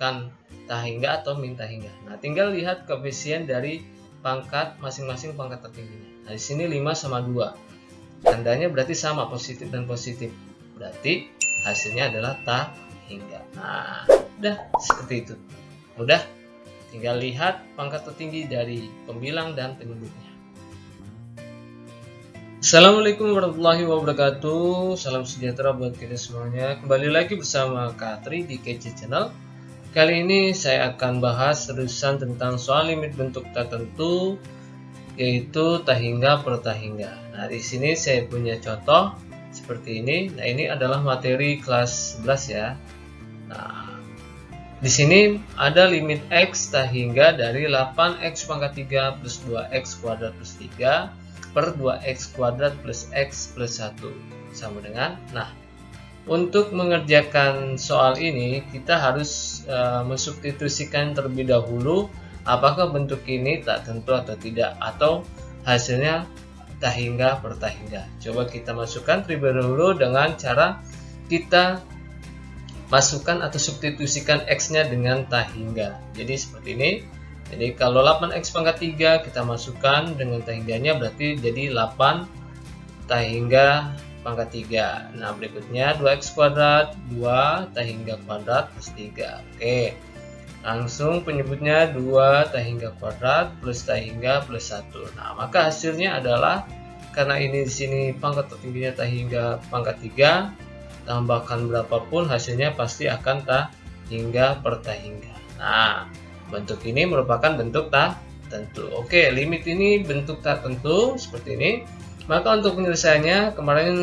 menggunakan tak hingga atau min tak hingga. Nah, tinggal lihat koefisien dari pangkat masing-masing pangkat tertingginya. Nah, di sini 5 sama 2. Tandanya berarti sama, positif dan positif. Berarti hasilnya adalah tak hingga. Nah, udah seperti itu. Mudah. Tinggal lihat pangkat tertinggi dari pembilang dan penyebutnya. Assalamualaikum warahmatullahi wabarakatuh. Salam sejahtera buat kita semuanya. Kembali lagi bersama Katri di KC Channel. Kali ini saya akan bahas terusan tentang soal limit bentuk tak tentu, yaitu tak hingga per tak hingga. Nah, di sini saya punya contoh seperti ini. Nah, ini adalah materi kelas 11 ya. Nah, di sini ada limit X tak hingga dari 8X pangkat 3 plus 2X kuadrat plus 3 per 2X kuadrat plus X plus 1 sama dengan. Nah, untuk mengerjakan soal ini kita harus mensubstitusikan terlebih dahulu apakah bentuk ini tak tentu atau tidak, atau hasilnya tak hingga per tak hingga. Coba kita masukkan terlebih dahulu dengan cara kita masukkan atau substitusikan X-nya dengan tak hingga. Jadi seperti ini. Jadi kalau 8X pangkat 3 kita masukkan dengan tak hingganya, berarti jadi 8 tak hingga pangkat 3. Nah, berikutnya 2X kuadrat 2 tak hingga kuadrat plus 3. Oke, langsung penyebutnya 2 tak hingga kuadrat plus tak hingga plus 1. Nah, maka hasilnya adalah, karena ini di sini pangkat tertingginya tak hingga pangkat 3, tambahkan berapapun hasilnya pasti akan tak hingga per tak hingga. Nah, bentuk ini merupakan bentuk tak tentu. Oke, limit ini bentuk tak tentu seperti ini. Maka untuk penyelesaiannya, kemarin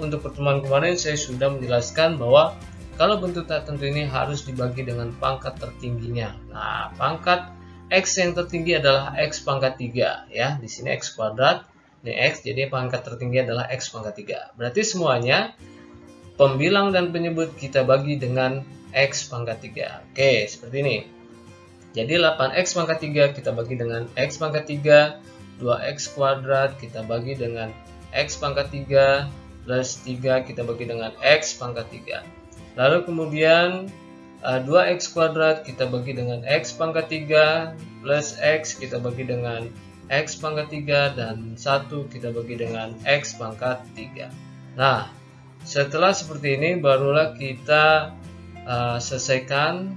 untuk pertemuan kemarin saya sudah menjelaskan bahwa kalau bentuk tak tentu ini harus dibagi dengan pangkat tertingginya. Nah, pangkat X yang tertinggi adalah X pangkat 3 ya. Di sini X kuadrat, ini X, jadi pangkat tertinggi adalah X pangkat 3. Berarti semuanya pembilang dan penyebut kita bagi dengan X pangkat 3. Oke, seperti ini. Jadi 8X pangkat 3 kita bagi dengan X pangkat 3, 2X kuadrat kita bagi dengan X pangkat 3, plus 3 kita bagi dengan X pangkat 3. Lalu kemudian 2X kuadrat kita bagi dengan X pangkat 3, plus X kita bagi dengan X pangkat 3, dan 1 kita bagi dengan X pangkat 3. Nah, setelah seperti ini barulah kita selesaikan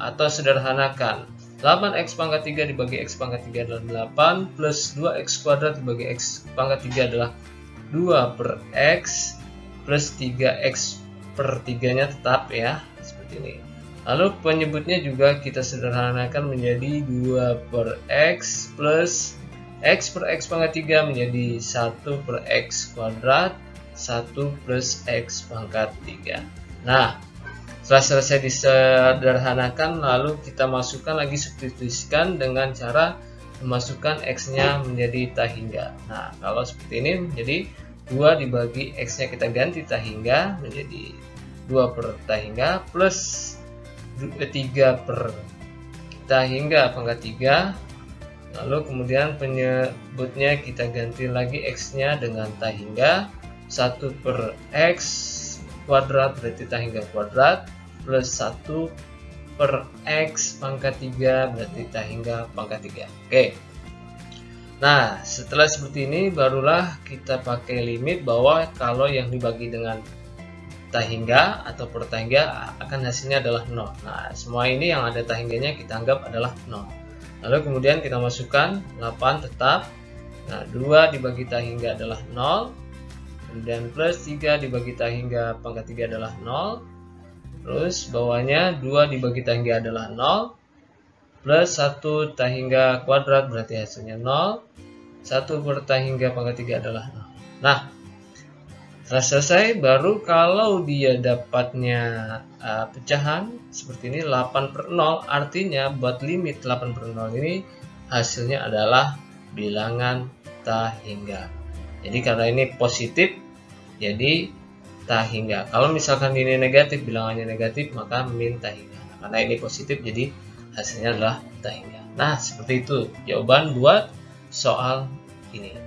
atau sederhanakan. 8X pangkat 3 dibagi X pangkat 3 adalah 8, plus 2X kuadrat dibagi X pangkat 3 adalah 2 per X, plus 3X per 3 nya tetap ya, seperti ini. Lalu penyebutnya juga kita sederhanakan menjadi 2 per X plus X per X pangkat 3 menjadi 1 per X kuadrat 1 plus X pangkat 3. Nah, setelah selesai disederhanakan, lalu kita masukkan lagi, substitusikan dengan cara memasukkan X-nya menjadi tak hingga. Nah, kalau seperti ini menjadi 2 dibagi X-nya kita ganti tak hingga menjadi 2 per tak hingga plus 3 per tak hingga pangkat 3. Lalu kemudian penyebutnya kita ganti lagi X-nya dengan tak hingga 1 per X kuadrat berarti tak hingga kuadrat plus 1 per X pangkat 3 berarti tak hingga pangkat 3. Oke. Nah, setelah seperti ini barulah kita pakai limit bahwa kalau yang dibagi dengan tak hingga atau per tak hingga akan hasilnya adalah 0. Nah, semua ini yang ada tak hingganya kita anggap adalah 0. Lalu kemudian kita masukkan 8 tetap. Nah, 2 dibagi tak hingga adalah 0. Kemudian plus 3 dibagi tak hingga pangkat 3 adalah 0. Terus bawahnya 2 dibagi tak hingga adalah 0. Plus 1 tak hingga kuadrat berarti hasilnya 0. 1 per tak hingga pangkat 3 adalah 0. Nah, setelah selesai baru kalau dia dapatnya pecahan seperti ini 8 per 0, artinya buat limit 8 per 0 ini hasilnya adalah bilangan tak hingga. Jadi karena ini positif, jadi tak hingga. Kalau misalkan ini negatif, bilangannya negatif, maka min tak hingga. Nah, karena ini positif, jadi hasilnya adalah tak hingga. Nah, seperti itu jawaban buat soal ini.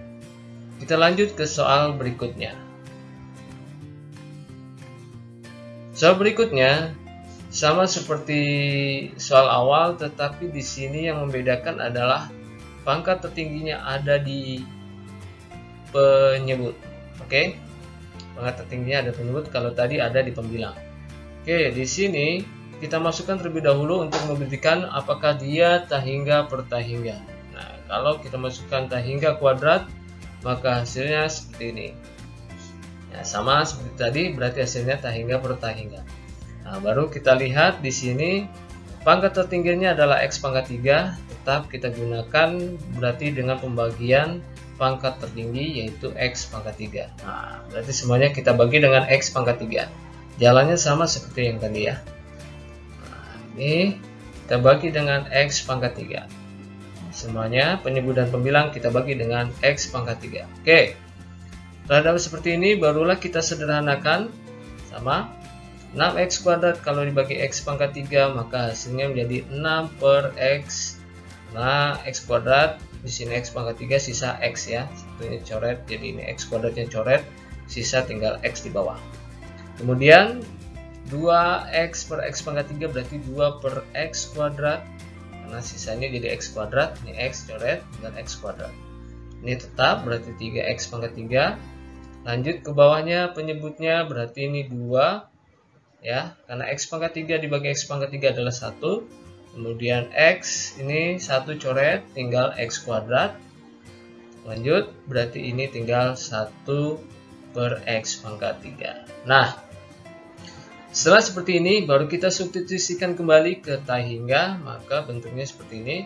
Kita lanjut ke soal berikutnya. Soal berikutnya, Sama seperti soal awal, tetapi di sini yang membedakan adalah pangkat tertingginya ada di penyebut. Oke. Pangkat tertingginya ada penyebut, kalau tadi ada di pembilang. Oke, di sini kita masukkan terlebih dahulu untuk membuktikan apakah dia tahingga per tahingga. Nah, kalau kita masukkan tahingga kuadrat, maka hasilnya seperti ini. Ya, sama seperti tadi, berarti hasilnya tahingga per tahingga. Nah, baru kita lihat di sini pangkat tertingginya adalah X pangkat 3, tetap kita gunakan berarti dengan pembagian pangkat tertinggi yaitu X pangkat 3. Nah, berarti semuanya kita bagi dengan X pangkat 3. Jalannya sama seperti yang tadi ya. Nah, ini kita bagi dengan X pangkat 3. Semuanya penyebut dan pembilang kita bagi dengan X pangkat 3. Oke. Setelah dapat seperti ini, barulah kita sederhanakan sama 6x kuadrat kalau dibagi x pangkat 3, maka hasilnya menjadi 6 per x. Nah, x kuadrat di sini x pangkat 3, sisa x ya. Ini coret, jadi ini x kuadratnya coret, sisa tinggal x di bawah. Kemudian 2x per x pangkat 3 berarti 2 per x kuadrat. Karena sisanya jadi x kuadrat, ini x coret, tinggal x kuadrat. Ini tetap berarti 3x pangkat 3. Lanjut ke bawahnya penyebutnya berarti ini 2. Ya, karena x pangkat 3 dibagi x pangkat 3 adalah 1. Kemudian x ini 1 coret, tinggal x kuadrat. Lanjut, berarti ini tinggal 1 per x pangkat 3. Nah, setelah seperti ini baru kita substitusikan kembali ke tahingga, maka bentuknya seperti ini.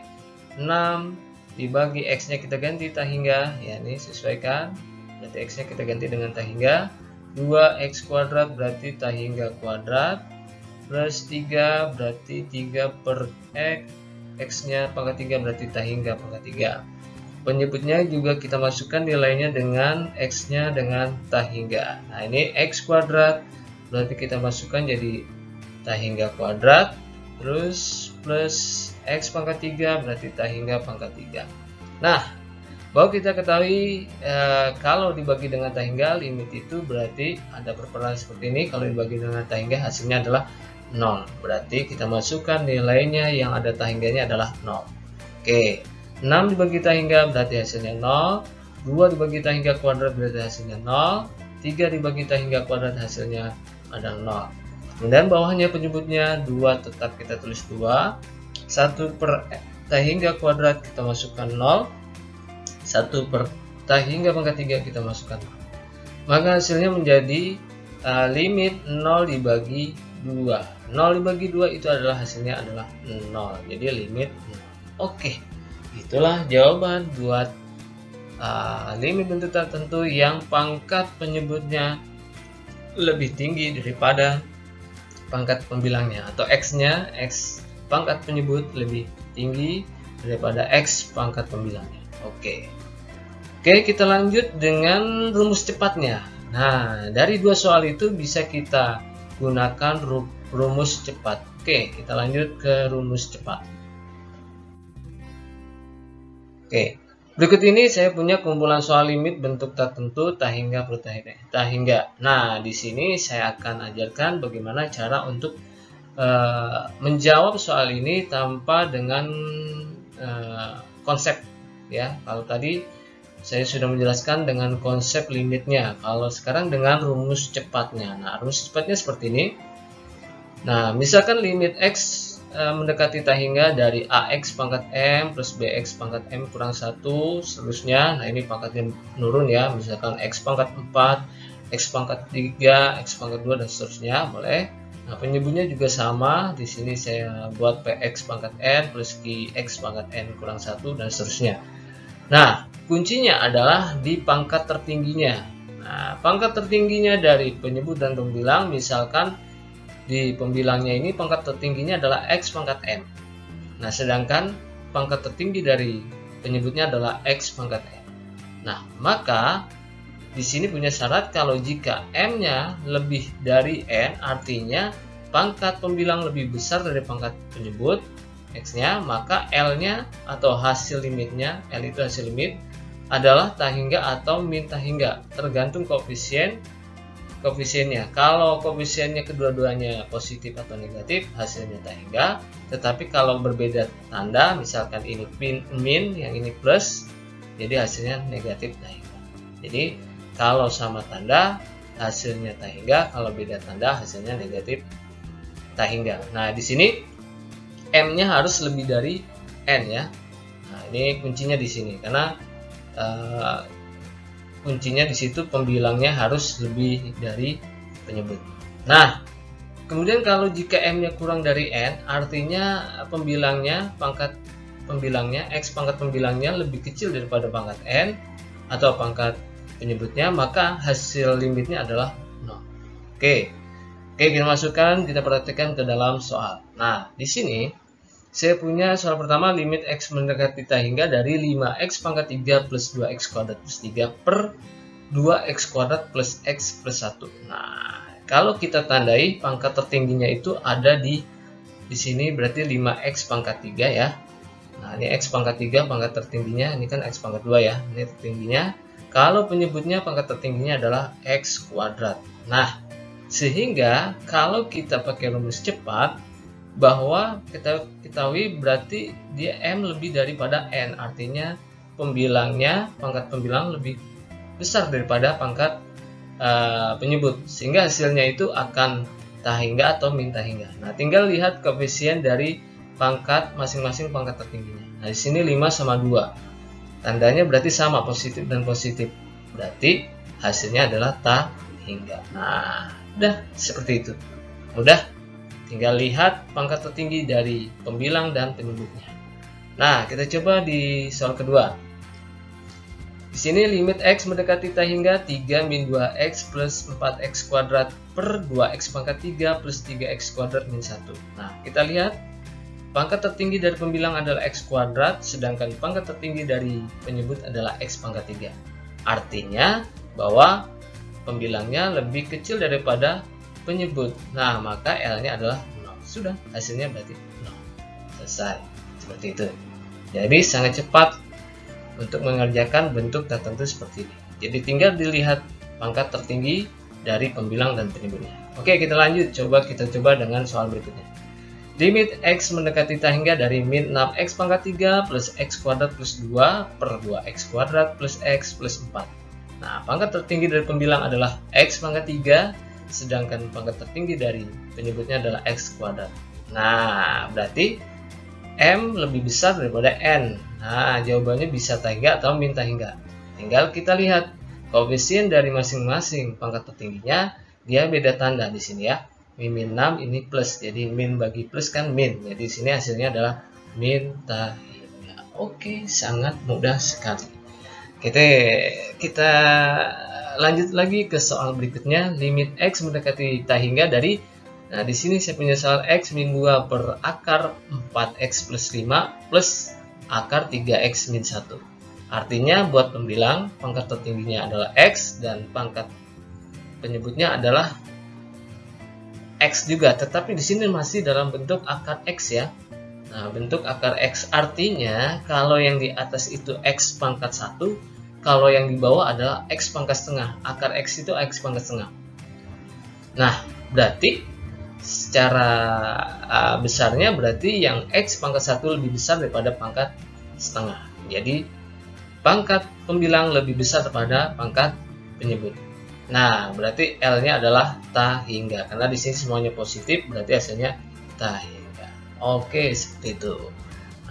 6 dibagi x nya kita ganti tahingga, ya ini sesuaikan. Berarti x nya kita ganti dengan tahingga. 2x kuadrat berarti tahingga kuadrat, plus 3 berarti 3 per x nya pangkat 3 berarti tahingga pangkat 3. Penyebutnya juga kita masukkan nilainya dengan x nya dengan tahingga. Nah, ini x kuadrat berarti kita masukkan jadi tahingga kuadrat, terus plus x pangkat 3 berarti tahingga pangkat 3. Nah, bahwa kita ketahui kalau dibagi dengan tahingga limit itu berarti ada perputaran seperti ini. Kalau dibagi dengan tahingga hasilnya adalah 0. Berarti kita masukkan nilainya yang ada tahingganya adalah 0. Oke, 6 dibagi tahingga berarti hasilnya 0. 2 dibagi tahingga kuadrat berarti hasilnya 0. 3 dibagi tahingga kuadrat hasilnya adalah 0. Kemudian bawahnya penyebutnya 2 tetap kita tulis 2. 1 per tahingga kuadrat kita masukkan 0. 1 per tahingga pangkat 3 kita masukkan. Maka hasilnya menjadi limit 0 dibagi 2. 0 dibagi 2 itu adalah hasilnya adalah 0. Jadi limit 0. Oke, itulah jawaban buat limit bentuk tertentu yang pangkat penyebutnya lebih tinggi daripada pangkat pembilangnya, atau x-nya, x pangkat penyebut lebih tinggi daripada x pangkat pembilangnya. Oke, kita lanjut dengan rumus cepatnya. Nah, dari dua soal itu bisa kita gunakan rumus cepat. Oke, kita lanjut ke rumus cepat. Oke, berikut ini saya punya kumpulan soal limit bentuk tertentu tahingga per tahingga. Nah, di sini saya akan ajarkan bagaimana cara untuk menjawab soal ini tanpa dengan konsep. Ya, kalau tadi saya sudah menjelaskan dengan konsep limitnya. Kalau sekarang dengan rumus cepatnya. Nah, rumus cepatnya seperti ini. Nah, misalkan limit x mendekati tahingga dari ax pangkat m plus bx pangkat m kurang 1 seterusnya. Nah, ini pangkatnya nurun ya. Misalkan x pangkat 4, x pangkat 3, x pangkat 2 dan seterusnya, boleh. Nah, penyebutnya juga sama. Di sini saya buat px pangkat n plus qx pangkat n kurang 1 dan seterusnya. Nah, kuncinya adalah di pangkat tertingginya. Nah, pangkat tertingginya dari penyebut dan pembilang, misalkan di pembilangnya ini pangkat tertingginya adalah x pangkat m. Nah, sedangkan pangkat tertinggi dari penyebutnya adalah x pangkat m. Nah, maka di sini punya syarat kalau jika m-nya lebih dari n, artinya pangkat pembilang lebih besar dari pangkat penyebut x-nya, maka L-nya atau hasil limitnya, L itu hasil limit, adalah tahingga atau min tahingga, tergantung koefisien koefisiennya. Kalau koefisiennya kedua-duanya positif atau negatif, hasilnya tak hingga. Tetapi kalau berbeda tanda, misalkan ini min, yang ini plus, jadi hasilnya negatif tak hingga. Jadi kalau sama tanda, hasilnya tak hingga. Kalau beda tanda, hasilnya negatif tak hingga. Nah, di sini M-nya harus lebih dari N ya. Nah, ini kuncinya di sini karena kuncinya di situ pembilangnya harus lebih dari penyebut. Nah, kemudian kalau jika M-nya kurang dari N, artinya pembilangnya, pangkat pembilangnya, X pangkat pembilangnya lebih kecil daripada pangkat N atau pangkat penyebutnya, maka hasil limitnya adalah 0. Oke, kita masukkan, kita perhatikan ke dalam soal. Nah, di sini saya punya soal pertama, limit X mendekati tak hingga dari 5X pangkat 3 plus 2X kuadrat plus 3 per 2X kuadrat plus X plus 1. Nah, kalau kita tandai pangkat tertingginya itu ada di sini, berarti 5X pangkat 3 ya. Nah, ini X pangkat 3 pangkat tertingginya, ini kan X pangkat 2 ya, ini tertingginya. Kalau penyebutnya pangkat tertingginya adalah X kuadrat. Nah, sehingga kalau kita pakai rumus cepat, bahwa kita ketahui berarti dia M lebih daripada N, artinya pembilangnya, pangkat pembilang lebih besar daripada pangkat penyebut, sehingga hasilnya itu akan tak hingga atau min tak hingga. Nah, tinggal lihat koefisien dari pangkat masing-masing pangkat tertingginya. Nah, di sini 5 sama 2. Tandanya berarti sama, positif dan positif. Berarti hasilnya adalah tak hingga. Nah, udah seperti itu. Mudah. Tinggal lihat pangkat tertinggi dari pembilang dan penyebutnya. Nah, kita coba di soal kedua. Di sini limit X mendekati tak hingga 3 min 2X plus 4X kuadrat per 2X pangkat 3 plus 3X kuadrat min 1. Nah, kita lihat pangkat tertinggi dari pembilang adalah X kuadrat, sedangkan pangkat tertinggi dari penyebut adalah X pangkat 3. Artinya bahwa pembilangnya lebih kecil daripada penyebut. Nah, maka L-nya adalah 0. Sudah, hasilnya berarti 0. Selesai. Seperti itu. Jadi sangat cepat untuk mengerjakan bentuk tertentu seperti ini. Jadi tinggal dilihat pangkat tertinggi dari pembilang dan penyebutnya. Oke, kita lanjut. Kita coba dengan soal berikutnya. Limit X mendekati tak hingga dari min 6X pangkat 3 plus X kuadrat plus 2 per 2X kuadrat plus X plus 4. Nah, pangkat tertinggi dari pembilang adalah X pangkat 3, sedangkan pangkat tertinggi dari penyebutnya adalah X kuadrat. Nah, berarti M lebih besar daripada N. Nah, jawabannya bisa tak hingga atau min tak hingga. Tinggal kita lihat koefisien dari masing-masing pangkat tertingginya, dia beda tanda di sini ya. Min 6 ini plus, jadi min bagi plus kan min. Jadi di sini hasilnya adalah min tak hingga. Oke, sangat mudah sekali. Kita lanjut lagi ke soal berikutnya. Limit X mendekati tak hingga dari, nah di sini saya punya soal X min 2 per akar 4X plus 5 plus akar 3X min 1. Artinya buat pembilang pangkat tertingginya adalah X dan pangkat penyebutnya adalah X juga, tetapi di sini masih dalam bentuk akar X ya. Nah, bentuk akar X artinya kalau yang di atas itu X pangkat 1, kalau yang di bawah adalah X pangkat setengah. Akar X itu X pangkat setengah. Nah, berarti secara besarnya berarti yang X pangkat 1 lebih besar daripada pangkat setengah. Jadi pangkat pembilang lebih besar daripada pangkat penyebut. Nah, berarti L-nya adalah tak hingga. Karena di sini semuanya positif, berarti hasilnya tak hingga. Oke, seperti itu.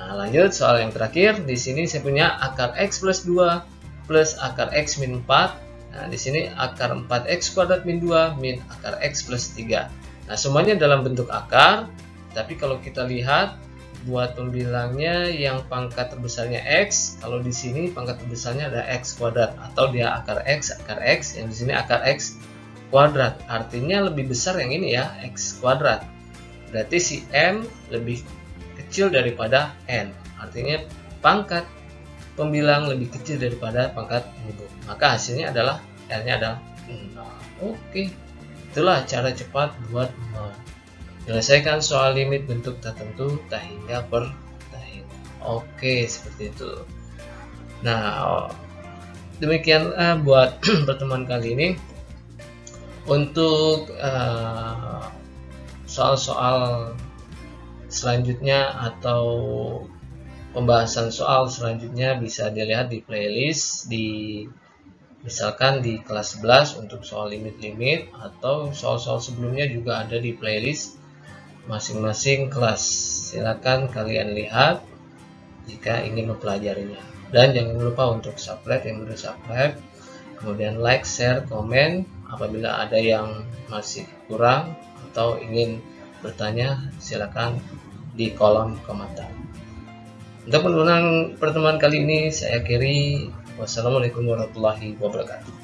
Nah, lanjut soal yang terakhir. Di sini saya punya akar X plus 2 plus akar X min 4. Nah, di sini akar 4X kuadrat min 2 min akar X plus 3. Nah, semuanya dalam bentuk akar. Tapi kalau kita lihat buat pembilangnya yang pangkat terbesarnya X, kalau di sini pangkat terbesarnya ada X kuadrat atau dia akar X, yang di sini akar X kuadrat. Artinya lebih besar yang ini ya, X kuadrat. Berarti si M lebih kecil daripada N. Artinya pangkat pembilang lebih kecil daripada pangkat penyebut. Maka hasilnya adalah L-nya adalah 0. Oke. Itulah cara cepat buat menyelesaikan soal limit bentuk tertentu tak hingga per tak hingga. Oke, seperti itu. Nah, demikian buat pertemuan kali ini. Untuk soal-soal selanjutnya atau pembahasan soal selanjutnya bisa dilihat di playlist misalkan di kelas 11 untuk soal limit-limit, atau soal-soal sebelumnya juga ada di playlist masing-masing kelas. Silakan kalian lihat jika ingin mempelajarinya. Dan jangan lupa untuk subscribe yang belum subscribe, kemudian like, share, komen. Apabila ada yang masih kurang atau ingin bertanya, silakan di kolom komentar. Untuk pertemuan kali ini saya akhiri. Wassalamualaikum warahmatullahi wabarakatuh.